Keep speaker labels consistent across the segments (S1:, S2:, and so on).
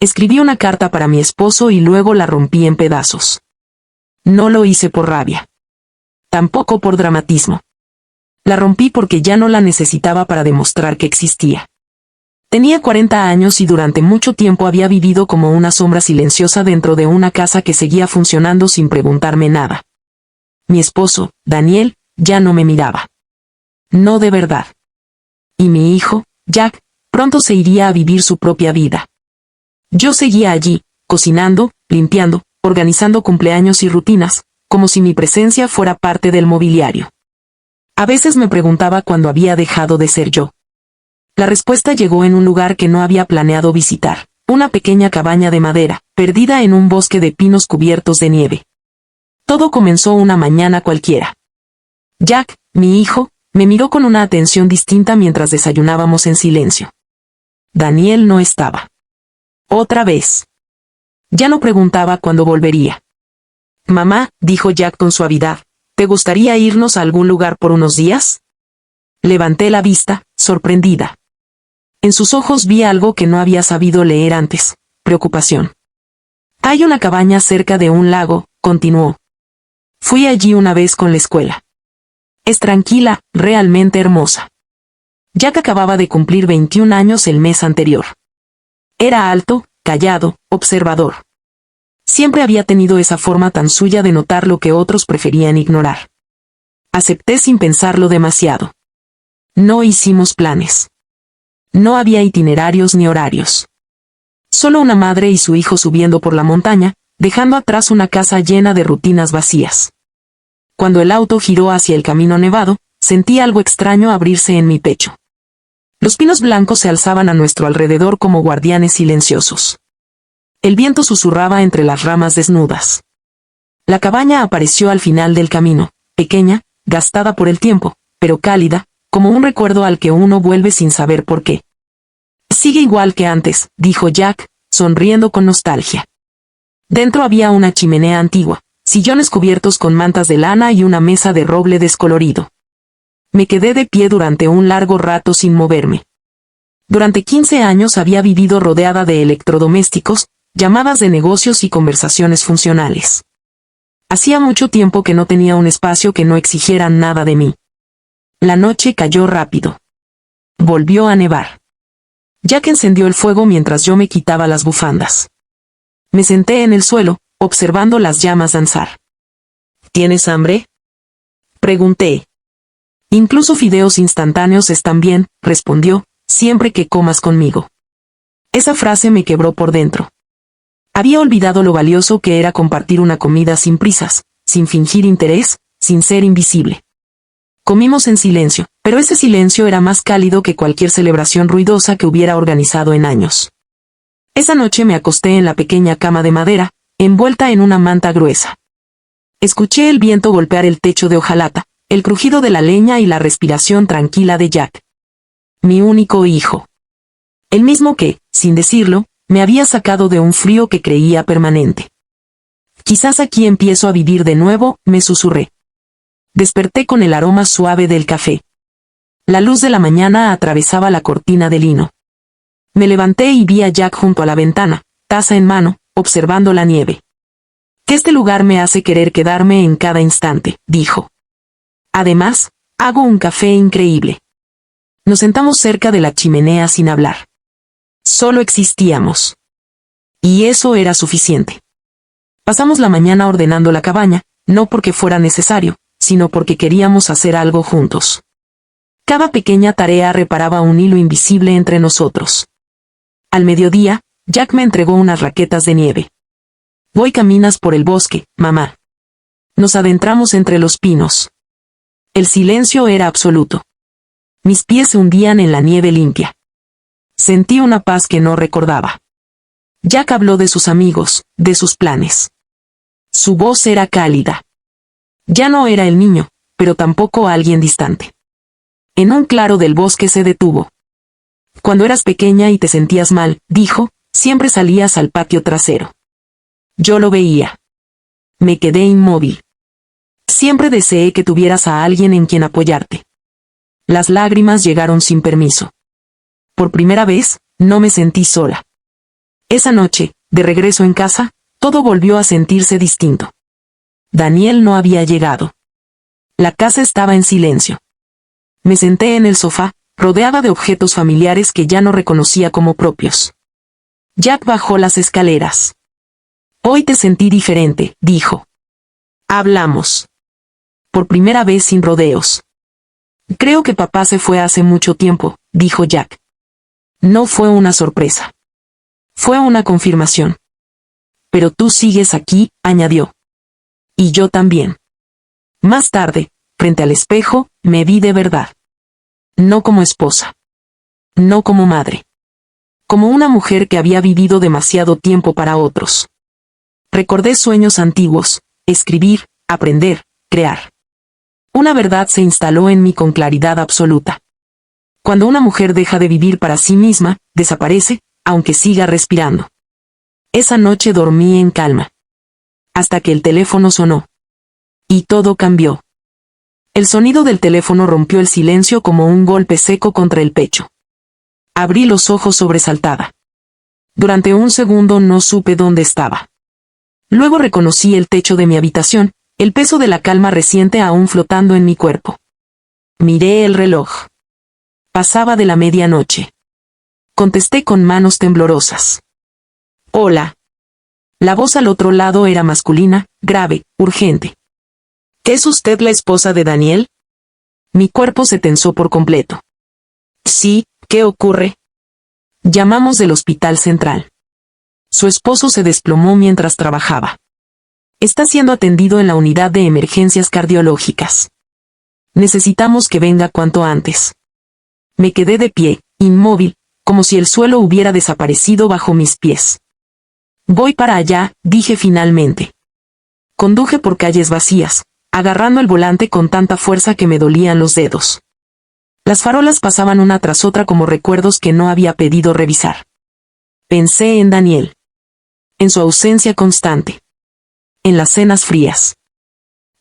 S1: Escribí una carta para mi esposo y luego la rompí en pedazos. No lo hice por rabia. Tampoco por dramatismo. La rompí porque ya no la necesitaba para demostrar que existía. Tenía 40 años y durante mucho tiempo había vivido como una sombra silenciosa dentro de una casa que seguía funcionando sin preguntarme nada. Mi esposo, Daniel, ya no me miraba. No de verdad. Y mi hijo, Jack, pronto se iría a vivir su propia vida. Yo seguía allí, cocinando, limpiando, organizando cumpleaños y rutinas, como si mi presencia fuera parte del mobiliario. A veces me preguntaba cuándo había dejado de ser yo. La respuesta llegó en un lugar que no había planeado visitar, una pequeña cabaña de madera, perdida en un bosque de pinos cubiertos de nieve. Todo comenzó una mañana cualquiera. Jack, mi hijo, me miró con una atención distinta mientras desayunábamos en silencio. Daniel no estaba. Otra vez. Ya no preguntaba cuándo volvería. Mamá, dijo Jack con suavidad, ¿te gustaría irnos a algún lugar por unos días? Levanté la vista, sorprendida. En sus ojos vi algo que no había sabido leer antes, preocupación. Hay una cabaña cerca de un lago, continuó. Fui allí una vez con la escuela. Es tranquila, realmente hermosa. Jack acababa de cumplir 21 años el mes anterior. Era alto, callado, observador. Siempre había tenido esa forma tan suya de notar lo que otros preferían ignorar. Acepté sin pensarlo demasiado. No hicimos planes. No había itinerarios ni horarios. Solo una madre y su hijo subiendo por la montaña, dejando atrás una casa llena de rutinas vacías. Cuando el auto giró hacia el camino nevado, sentí algo extraño abrirse en mi pecho. Los pinos blancos se alzaban a nuestro alrededor como guardianes silenciosos. El viento susurraba entre las ramas desnudas. La cabaña apareció al final del camino, pequeña, gastada por el tiempo, pero cálida, como un recuerdo al que uno vuelve sin saber por qué. Sigue igual que antes, dijo Jack, sonriendo con nostalgia. Dentro había una chimenea antigua, sillones cubiertos con mantas de lana y una mesa de roble descolorido. Me quedé de pie durante un largo rato sin moverme. Durante 15 años había vivido rodeada de electrodomésticos, llamadas de negocios y conversaciones funcionales. Hacía mucho tiempo que no tenía un espacio que no exigiera nada de mí. La noche cayó rápido. Volvió a nevar. Jack encendió el fuego mientras yo me quitaba las bufandas. Me senté en el suelo, observando las llamas danzar. ¿Tienes hambre?, pregunté. Incluso fideos instantáneos están bien, respondió, siempre que comas conmigo. Esa frase me quebró por dentro. Había olvidado lo valioso que era compartir una comida sin prisas, sin fingir interés, sin ser invisible. Comimos en silencio, pero ese silencio era más cálido que cualquier celebración ruidosa que hubiera organizado en años. Esa noche me acosté en la pequeña cama de madera, envuelta en una manta gruesa. Escuché el viento golpear el techo de hojalata, el crujido de la leña y la respiración tranquila de Jack. Mi único hijo. El mismo que, sin decirlo, me había sacado de un frío que creía permanente. Quizás aquí empiezo a vivir de nuevo, me susurré. Desperté con el aroma suave del café. La luz de la mañana atravesaba la cortina de lino. Me levanté y vi a Jack junto a la ventana, taza en mano, observando la nieve. Que este lugar me hace querer quedarme en cada instante, dijo. Además, hago un café increíble. Nos sentamos cerca de la chimenea sin hablar. Solo existíamos. Y eso era suficiente. Pasamos la mañana ordenando la cabaña, no porque fuera necesario, sino porque queríamos hacer algo juntos. Cada pequeña tarea reparaba un hilo invisible entre nosotros. Al mediodía, Jack me entregó unas raquetas de nieve. Voy caminas por el bosque, mamá. Nos adentramos entre los pinos. El silencio era absoluto. Mis pies se hundían en la nieve limpia. Sentí una paz que no recordaba. Jack habló de sus amigos, de sus planes. Su voz era cálida. Ya no era el niño, pero tampoco alguien distante. En un claro del bosque se detuvo. Cuando eras pequeña y te sentías mal, dijo, siempre salías al patio trasero. Yo lo veía. Me quedé inmóvil. Siempre deseé que tuvieras a alguien en quien apoyarte. Las lágrimas llegaron sin permiso. Por primera vez, no me sentí sola. Esa noche, de regreso en casa, todo volvió a sentirse distinto. Daniel no había llegado. La casa estaba en silencio. Me senté en el sofá, rodeada de objetos familiares que ya no reconocía como propios. Jack bajó las escaleras. Hoy te sentí diferente, dijo. Hablamos. Por primera vez sin rodeos. Creo que papá se fue hace mucho tiempo, dijo Jack. No fue una sorpresa. Fue una confirmación. Pero tú sigues aquí, añadió. Y yo también. Más tarde, frente al espejo, me vi de verdad. No como esposa. No como madre. Como una mujer que había vivido demasiado tiempo para otros. Recordé sueños antiguos, escribir, aprender, crear. Una verdad se instaló en mí con claridad absoluta. Cuando una mujer deja de vivir para sí misma, desaparece, aunque siga respirando. Esa noche dormí en calma. Hasta que el teléfono sonó. Y todo cambió. El sonido del teléfono rompió el silencio como un golpe seco contra el pecho. Abrí los ojos sobresaltada. Durante un segundo no supe dónde estaba. Luego reconocí el techo de mi habitación, el peso de la calma reciente aún flotando en mi cuerpo. Miré el reloj. Pasaba de la medianoche. Contesté con manos temblorosas. Hola. La voz al otro lado era masculina, grave, urgente. ¿Es usted la esposa de Daniel? Mi cuerpo se tensó por completo. Sí, ¿qué ocurre? Llamamos del hospital central. Su esposo se desplomó mientras trabajaba. Está siendo atendido en la unidad de emergencias cardiológicas. Necesitamos que venga cuanto antes. Me quedé de pie, inmóvil, como si el suelo hubiera desaparecido bajo mis pies. Voy para allá, dije finalmente. Conduje por calles vacías, agarrando el volante con tanta fuerza que me dolían los dedos. Las farolas pasaban una tras otra como recuerdos que no había pedido revisar. Pensé en Daniel. En su ausencia constante. En las cenas frías.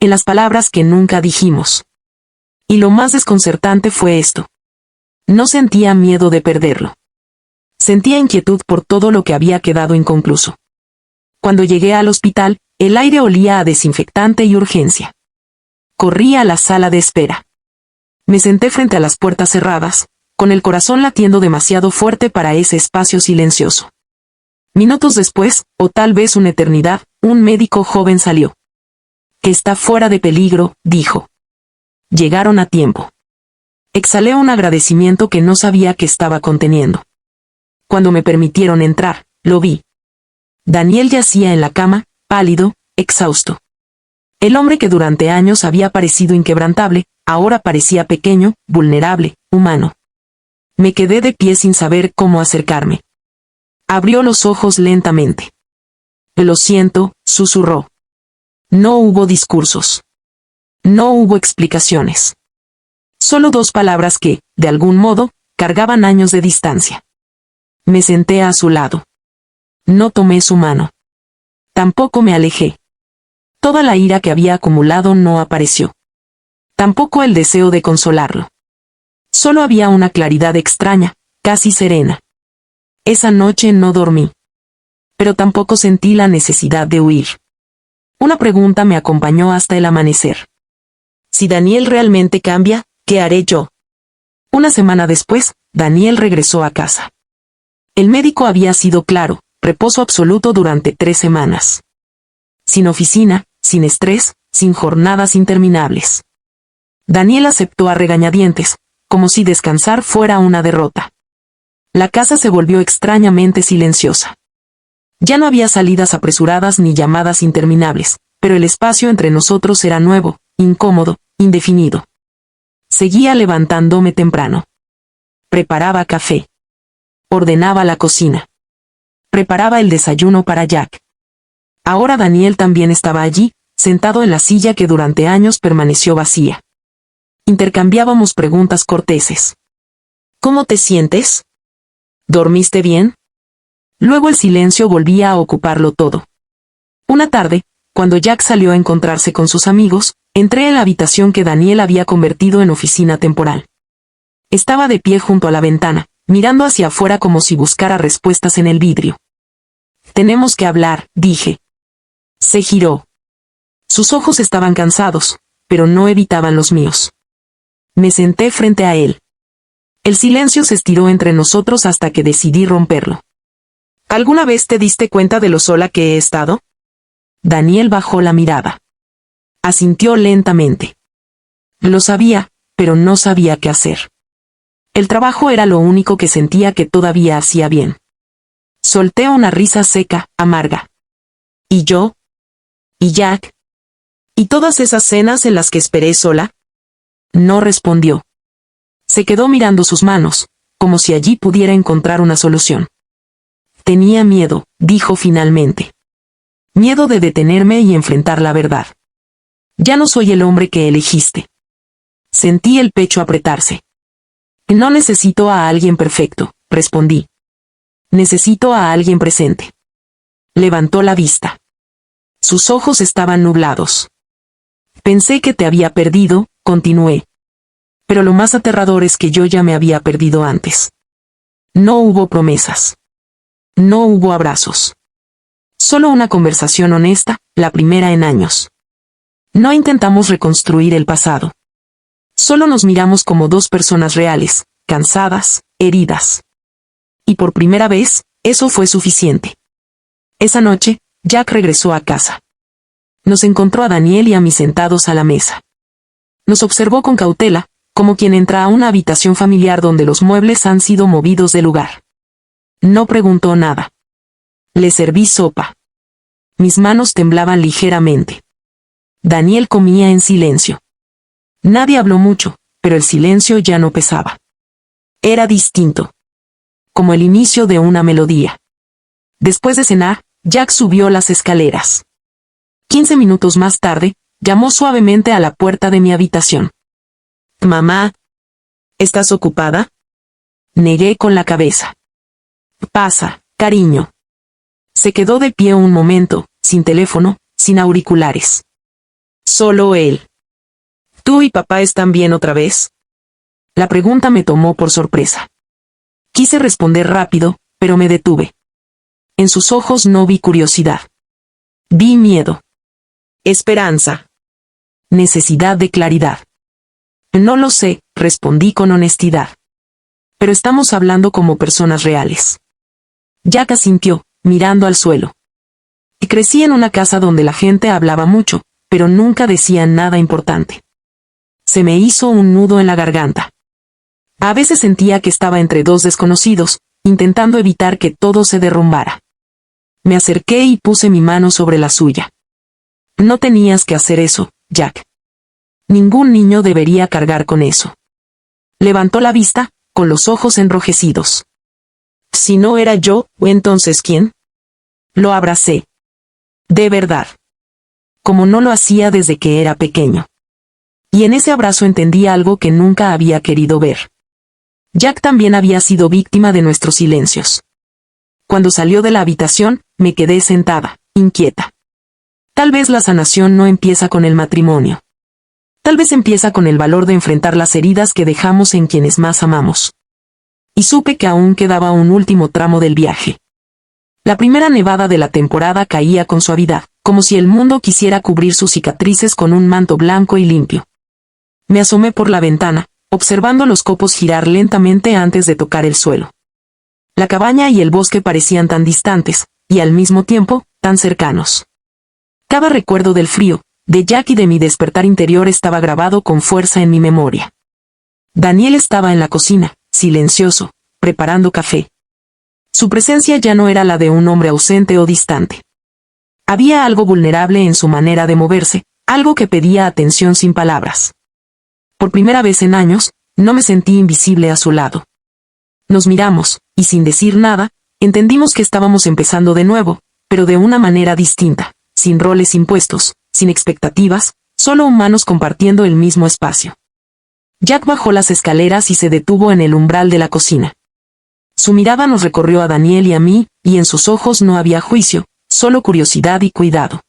S1: En las palabras que nunca dijimos. Y lo más desconcertante fue esto. No sentía miedo de perderlo. Sentía inquietud por todo lo que había quedado inconcluso. Cuando llegué al hospital, el aire olía a desinfectante y urgencia. Corrí a la sala de espera. Me senté frente a las puertas cerradas, con el corazón latiendo demasiado fuerte para ese espacio silencioso. Minutos después, o tal vez una eternidad, un médico joven salió. Que está fuera de peligro, dijo. Llegaron a tiempo. Exhalé un agradecimiento que no sabía que estaba conteniendo. Cuando me permitieron entrar, lo vi. Daniel yacía en la cama, pálido, exhausto. El hombre que durante años había parecido inquebrantable, ahora parecía pequeño, vulnerable, humano. Me quedé de pie sin saber cómo acercarme. Abrió los ojos lentamente. Lo siento, susurró. No hubo discursos. No hubo explicaciones. Solo dos palabras que, de algún modo, cargaban años de distancia. Me senté a su lado. No tomé su mano. Tampoco me alejé. Toda la ira que había acumulado no apareció. Tampoco el deseo de consolarlo. Solo había una claridad extraña, casi serena. Esa noche no dormí. Pero tampoco sentí la necesidad de huir. Una pregunta me acompañó hasta el amanecer. Si Daniel realmente cambia, ¿qué haré yo? Una semana después, Daniel regresó a casa. El médico había sido claro, reposo absoluto durante 3 semanas. Sin oficina, sin estrés, sin jornadas interminables. Daniel aceptó a regañadientes, como si descansar fuera una derrota. La casa se volvió extrañamente silenciosa. Ya no había salidas apresuradas ni llamadas interminables, pero el espacio entre nosotros era nuevo, incómodo, indefinido. Seguía levantándome temprano. Preparaba café. Ordenaba la cocina. Preparaba el desayuno para Jack. Ahora Daniel también estaba allí, sentado en la silla que durante años permaneció vacía. Intercambiábamos preguntas corteses. ¿Cómo te sientes? ¿Dormiste bien? Luego el silencio volvía a ocuparlo todo. Una tarde, cuando Jack salió a encontrarse con sus amigos, entré en la habitación que Daniel había convertido en oficina temporal. Estaba de pie junto a la ventana, mirando hacia afuera como si buscara respuestas en el vidrio. Tenemos que hablar, dije. Se giró. Sus ojos estaban cansados, pero no evitaban los míos. Me senté frente a él. El silencio se estiró entre nosotros hasta que decidí romperlo. ¿Alguna vez te diste cuenta de lo sola que he estado? Daniel bajó la mirada. Asintió lentamente. Lo sabía, pero no sabía qué hacer. El trabajo era lo único que sentía que todavía hacía bien. Solté una risa seca, amarga. ¿Y yo? ¿Y Jack? ¿Y todas esas cenas en las que esperé sola? No respondió. Se quedó mirando sus manos, como si allí pudiera encontrar una solución. Tenía miedo, dijo finalmente. Miedo de detenerme y enfrentar la verdad. Ya no soy el hombre que elegiste. Sentí el pecho apretarse. No necesito a alguien perfecto, respondí. Necesito a alguien presente. Levantó la vista. Sus ojos estaban nublados. Pensé que te había perdido, continué. Pero lo más aterrador es que yo ya me había perdido antes. No hubo promesas. No hubo abrazos. Solo una conversación honesta, la primera en años. No intentamos reconstruir el pasado. Solo nos miramos como dos personas reales, cansadas, heridas. Y por primera vez, eso fue suficiente. Esa noche, Jack regresó a casa. Nos encontró a Daniel y a mí sentados a la mesa. Nos observó con cautela, como quien entra a una habitación familiar donde los muebles han sido movidos de lugar. No preguntó nada. Le serví sopa. Mis manos temblaban ligeramente. Daniel comía en silencio. Nadie habló mucho, pero el silencio ya no pesaba. Era distinto. Como el inicio de una melodía. Después de cenar, Jack subió las escaleras. 15 minutos más tarde, llamó suavemente a la puerta de mi habitación. «Mamá, ¿estás ocupada?» Negué con la cabeza. «Pasa, cariño». Se quedó de pie un momento, sin teléfono, sin auriculares. Solo él. ¿Tú y papá están bien otra vez? La pregunta me tomó por sorpresa. Quise responder rápido, pero me detuve. En sus ojos no vi curiosidad. Vi miedo. Esperanza. Necesidad de claridad. No lo sé, respondí con honestidad. Pero estamos hablando como personas reales. Jack asintió, mirando al suelo. Y crecí en una casa donde la gente hablaba mucho, pero nunca decía nada importante. Se me hizo un nudo en la garganta. A veces sentía que estaba entre dos desconocidos, intentando evitar que todo se derrumbara. Me acerqué y puse mi mano sobre la suya. No tenías que hacer eso, Jack. Ningún niño debería cargar con eso. Levantó la vista, con los ojos enrojecidos. Si no era yo, ¿entonces quién? Lo abracé. De verdad. Como no lo hacía desde que era pequeño. Y en ese abrazo entendí algo que nunca había querido ver. Jack también había sido víctima de nuestros silencios. Cuando salió de la habitación, me quedé sentada, inquieta. Tal vez la sanación no empieza con el matrimonio. Tal vez empieza con el valor de enfrentar las heridas que dejamos en quienes más amamos. Y supe que aún quedaba un último tramo del viaje. La primera nevada de la temporada caía con suavidad, como si el mundo quisiera cubrir sus cicatrices con un manto blanco y limpio. Me asomé por la ventana, observando los copos girar lentamente antes de tocar el suelo. La cabaña y el bosque parecían tan distantes, y al mismo tiempo, tan cercanos. Cada recuerdo del frío, de Jack y de mi despertar interior estaba grabado con fuerza en mi memoria. Daniel estaba en la cocina, silencioso, preparando café. Su presencia ya no era la de un hombre ausente o distante. Había algo vulnerable en su manera de moverse, algo que pedía atención sin palabras. Por primera vez en años, no me sentí invisible a su lado. Nos miramos, y sin decir nada, entendimos que estábamos empezando de nuevo, pero de una manera distinta, sin roles impuestos, sin expectativas, solo humanos compartiendo el mismo espacio. Jack bajó las escaleras y se detuvo en el umbral de la cocina. Su mirada nos recorrió a Daniel y a mí, y en sus ojos no había juicio, solo curiosidad y cuidado.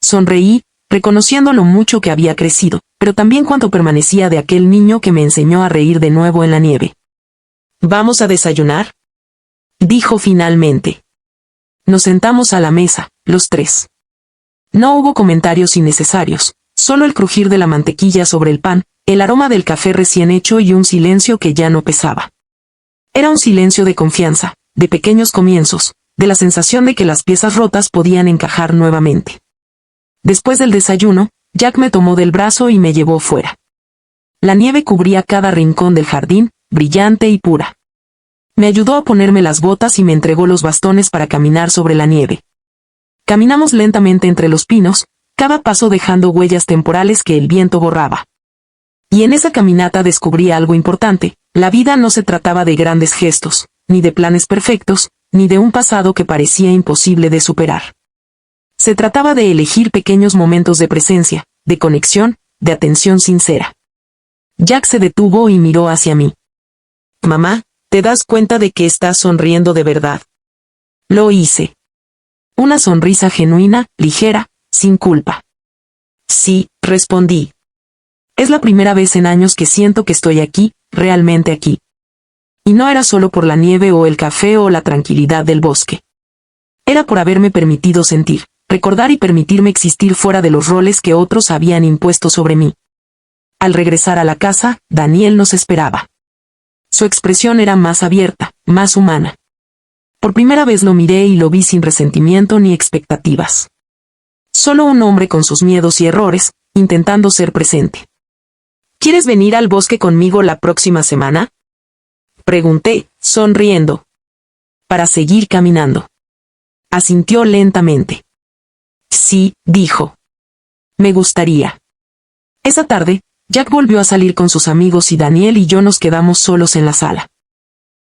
S1: Sonreí, reconociendo lo mucho que había crecido, pero también cuánto permanecía de aquel niño que me enseñó a reír de nuevo en la nieve. «¿Vamos a desayunar?», dijo finalmente. Nos sentamos a la mesa, los tres. No hubo comentarios innecesarios, solo el crujir de la mantequilla sobre el pan, el aroma del café recién hecho y un silencio que ya no pesaba. Era un silencio de confianza, de pequeños comienzos, de la sensación de que las piezas rotas podían encajar nuevamente. Después del desayuno, Jack me tomó del brazo y me llevó fuera. La nieve cubría cada rincón del jardín, brillante y pura. Me ayudó a ponerme las botas y me entregó los bastones para caminar sobre la nieve. Caminamos lentamente entre los pinos, cada paso dejando huellas temporales que el viento borraba. Y en esa caminata descubrí algo importante: la vida no se trataba de grandes gestos, ni de planes perfectos, ni de un pasado que parecía imposible de superar. Se trataba de elegir pequeños momentos de presencia, de conexión, de atención sincera. Jack se detuvo y miró hacia mí. «Mamá, ¿te das cuenta de que estás sonriendo de verdad?» Lo hice. Una sonrisa genuina, ligera, sin culpa. «Sí», respondí. «Es la primera vez en años que siento que estoy aquí, realmente aquí». Y no era solo por la nieve o el café o la tranquilidad del bosque. Era por haberme permitido sentir, recordar y permitirme existir fuera de los roles que otros habían impuesto sobre mí. Al regresar a la casa, Daniel nos esperaba. Su expresión era más abierta, más humana. Por primera vez lo miré y lo vi sin resentimiento ni expectativas. Solo un hombre con sus miedos y errores, intentando ser presente. «¿Quieres venir al bosque conmigo la próxima semana?», pregunté, sonriendo. Para seguir caminando. Asintió lentamente. «Sí», dijo. «Me gustaría». Esa tarde, Jack volvió a salir con sus amigos y Daniel y yo nos quedamos solos en la sala.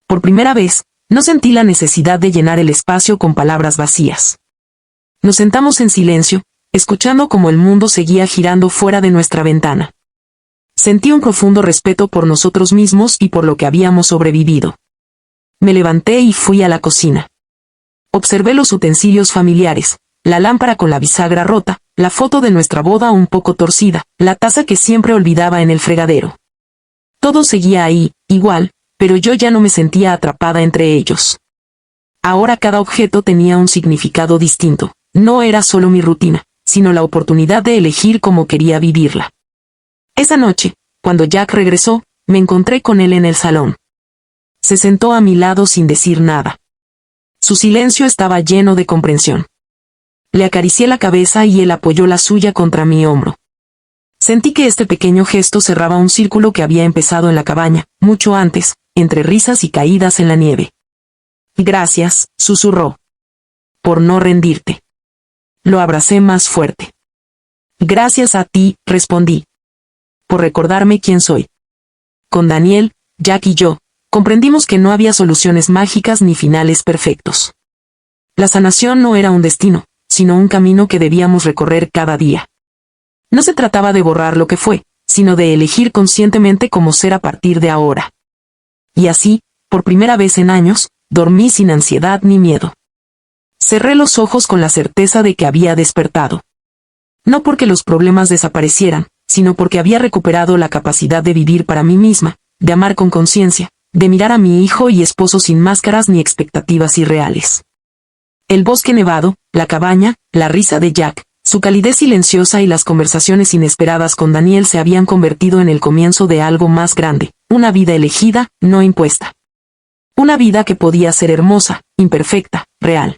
S1: Por primera vez, no sentí la necesidad de llenar el espacio con palabras vacías. Nos sentamos en silencio, escuchando cómo el mundo seguía girando fuera de nuestra ventana. Sentí un profundo respeto por nosotros mismos y por lo que habíamos sobrevivido. Me levanté y fui a la cocina. Observé los utensilios familiares, la lámpara con la bisagra rota, la foto de nuestra boda un poco torcida, la taza que siempre olvidaba en el fregadero. Todo seguía ahí, igual, pero yo ya no me sentía atrapada entre ellos. Ahora cada objeto tenía un significado distinto. No era solo mi rutina, sino la oportunidad de elegir cómo quería vivirla. Esa noche, cuando Jack regresó, me encontré con él en el salón. Se sentó a mi lado sin decir nada. Su silencio estaba lleno de comprensión. Le acaricié la cabeza y él apoyó la suya contra mi hombro. Sentí que este pequeño gesto cerraba un círculo que había empezado en la cabaña, mucho antes, entre risas y caídas en la nieve. «Gracias», susurró. «Por no rendirte». Lo abracé más fuerte. «Gracias a ti», respondí. «Por recordarme quién soy». Con Daniel, Jack y yo, comprendimos que no había soluciones mágicas ni finales perfectos. La sanación no era un destino, sino un camino que debíamos recorrer cada día. No se trataba de borrar lo que fue, sino de elegir conscientemente cómo ser a partir de ahora. Y así, por primera vez en años, dormí sin ansiedad ni miedo. Cerré los ojos con la certeza de que había despertado. No porque los problemas desaparecieran, sino porque había recuperado la capacidad de vivir para mí misma, de amar con conciencia, de mirar a mi hijo y esposo sin máscaras ni expectativas irreales. El bosque nevado, la cabaña, la risa de Jack, su calidez silenciosa y las conversaciones inesperadas con Daniel se habían convertido en el comienzo de algo más grande, una vida elegida, no impuesta. Una vida que podía ser hermosa, imperfecta, real.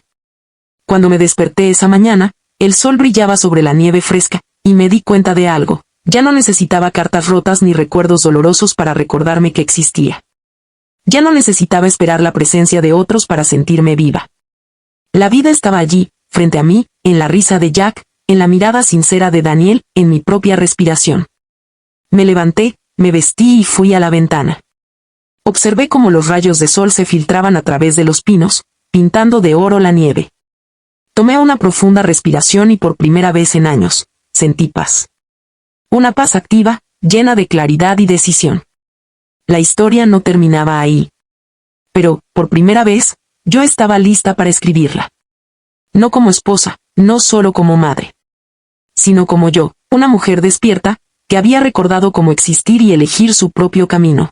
S1: Cuando me desperté esa mañana, el sol brillaba sobre la nieve fresca, y me di cuenta de algo: ya no necesitaba cartas rotas ni recuerdos dolorosos para recordarme que existía. Ya no necesitaba esperar la presencia de otros para sentirme viva. La vida estaba allí, frente a mí, en la risa de Jack, en la mirada sincera de Daniel, en mi propia respiración. Me levanté, me vestí y fui a la ventana. Observé cómo los rayos de sol se filtraban a través de los pinos, pintando de oro la nieve. Tomé una profunda respiración y por primera vez en años, sentí paz. Una paz activa, llena de claridad y decisión. La historia no terminaba ahí. Pero, por primera vez, yo estaba lista para escribirla. No como esposa, no solo como madre, sino como yo, una mujer despierta, que había recordado cómo existir y elegir su propio camino.